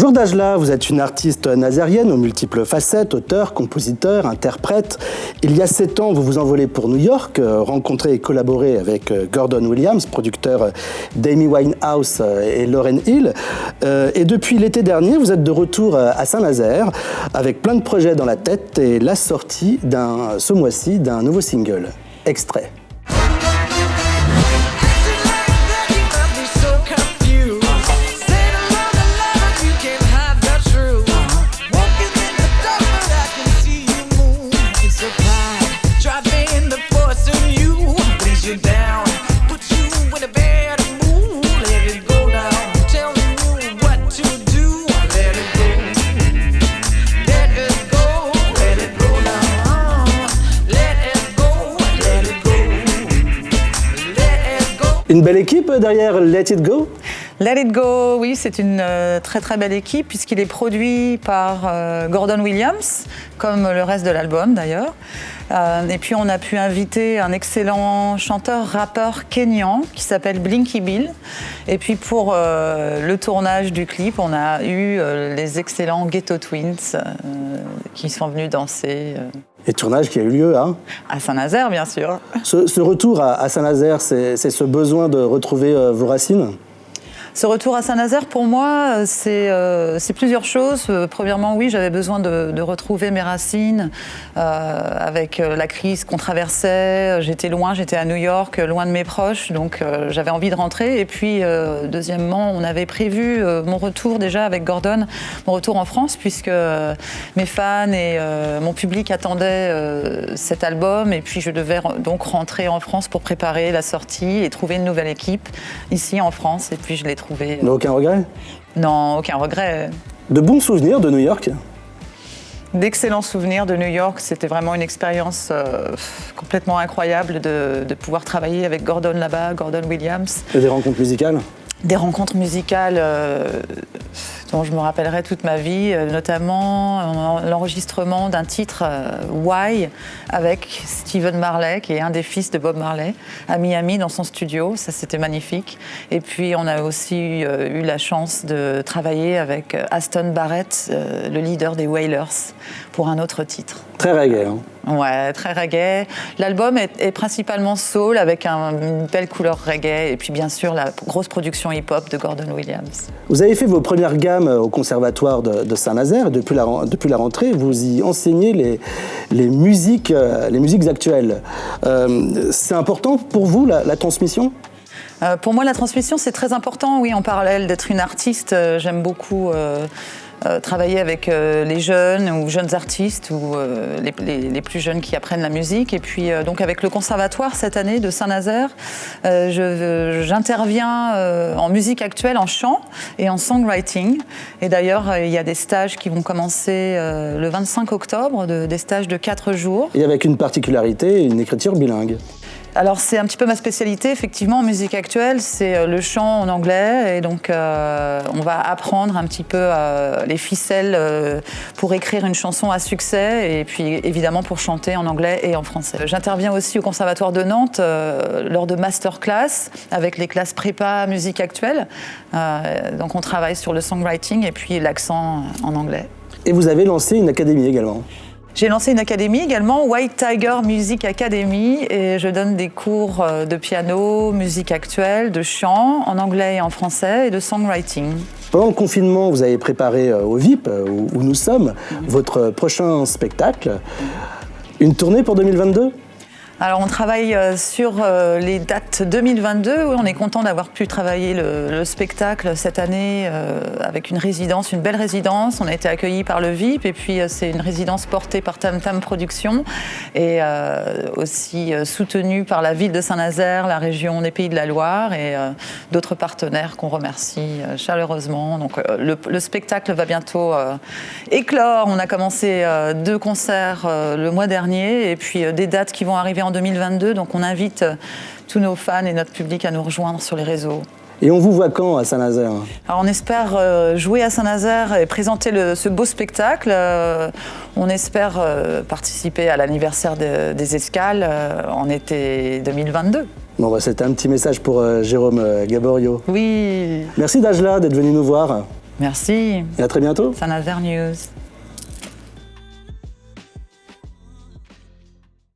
Bonjour Dajla, vous êtes une artiste nazérienne aux multiples facettes, auteur, compositeur, interprète. Il y a 7 ans, vous vous envolez pour New York, rencontrez et collaborez avec Gordon Williams, producteur d'Amy Winehouse et Lauryn Hill. Et depuis l'été dernier, vous êtes de retour à Saint-Nazaire avec plein de projets dans la tête et la sortie ce mois-ci d'un nouveau single. Extrait. Une belle équipe derrière Let It Go? Let It Go, oui, c'est une très très belle équipe puisqu'il est produit par Gordon Williams, comme le reste de l'album d'ailleurs. Et puis on a pu inviter un excellent chanteur-rappeur kényan qui s'appelle Blinky Bill. Et puis pour le tournage du clip, on a eu les excellents Ghetto Twins qui sont venus danser. Et tournage qui a eu lieu à Saint-Nazaire, bien sûr. Ce retour à Saint-Nazaire, c'est ce besoin de retrouver vos racines? Ce retour à Saint-Nazaire, pour moi, c'est plusieurs choses. Premièrement, oui, j'avais besoin de retrouver mes racines avec la crise qu'on traversait. J'étais loin, j'étais à New York, loin de mes proches, donc j'avais envie de rentrer. Et puis, deuxièmement, on avait prévu mon retour déjà avec Gordon, mon retour en France, puisque mes fans et mon public attendaient cet album. Et puis, je devais donc rentrer en France pour préparer la sortie et trouver une nouvelle équipe ici en France. Et puis, je l'ai trouvé. Mais aucun regret? Non, aucun regret. De bons souvenirs de New York? D'excellents souvenirs de New York. C'était vraiment une expérience complètement incroyable de pouvoir travailler avec Gordon là-bas, Gordon Williams. Et des rencontres musicales? Des rencontres musicales dont je me rappellerai toute ma vie, notamment l'enregistrement d'un titre Why avec Stephen Marley, qui est un des fils de Bob Marley, à Miami dans son studio. Ça, c'était magnifique. Et puis, on a aussi eu la chance de travailler avec Aston Barrett, le leader des Wailers, pour un autre titre. Très reggae, hein? Ouais, très reggae. L'album est principalement soul avec une belle couleur reggae et puis bien sûr la grosse production hip-hop de Gordon Williams. Vous avez fait vos premières gammes au conservatoire de Saint-Nazaire. Depuis la rentrée, vous y enseignez les musiques actuelles. C'est important pour vous la transmission? Pour moi, la transmission, c'est très important. Oui, en parallèle d'être une artiste, j'aime beaucoup travailler avec les jeunes ou jeunes artistes ou les plus jeunes qui apprennent la musique. Et puis donc avec le conservatoire cette année de Saint-Nazaire, j'interviens en musique actuelle, en chant et en songwriting. Et d'ailleurs, il y a des stages qui vont commencer le 25 octobre, des stages de 4 jours. Et avec une particularité, une écriture bilingue. Alors c'est un petit peu ma spécialité, effectivement, en musique actuelle, c'est le chant en anglais et donc on va apprendre un petit peu les ficelles pour écrire une chanson à succès et puis évidemment pour chanter en anglais et en français. J'interviens aussi au Conservatoire de Nantes lors de masterclass avec les classes prépa musique actuelle, donc on travaille sur le songwriting et puis l'accent en anglais. Et vous avez lancé une académie également? J'ai lancé une académie également, White Tiger Music Academy, et je donne des cours de piano, musique actuelle, de chant, en anglais et en français, et de songwriting. Pendant le confinement, vous avez préparé au VIP, où nous sommes, votre prochain spectacle. Une tournée pour 2022? Alors on travaille sur les dates 2022. Oui, on est content d'avoir pu travailler le spectacle cette année avec une résidence, une belle résidence. On a été accueillis par le VIP et puis c'est une résidence portée par Tam Tam Productions et aussi soutenue par la ville de Saint-Nazaire, la région des Pays de la Loire et d'autres partenaires qu'on remercie chaleureusement. Donc le spectacle va bientôt éclore. On a commencé 2 concerts le mois dernier et puis des dates qui vont arriver en 2022, donc on invite tous nos fans et notre public à nous rejoindre sur les réseaux. Et on vous voit quand à Saint-Nazaire? Alors on espère jouer à Saint-Nazaire et présenter ce beau spectacle. On espère participer à l'anniversaire des Escales en été 2022. Bon, c'était un petit message pour Jérôme Gaborio. Oui. Merci Dajla d'être venu nous voir. Merci. Et à très bientôt. Saint-Nazaire News.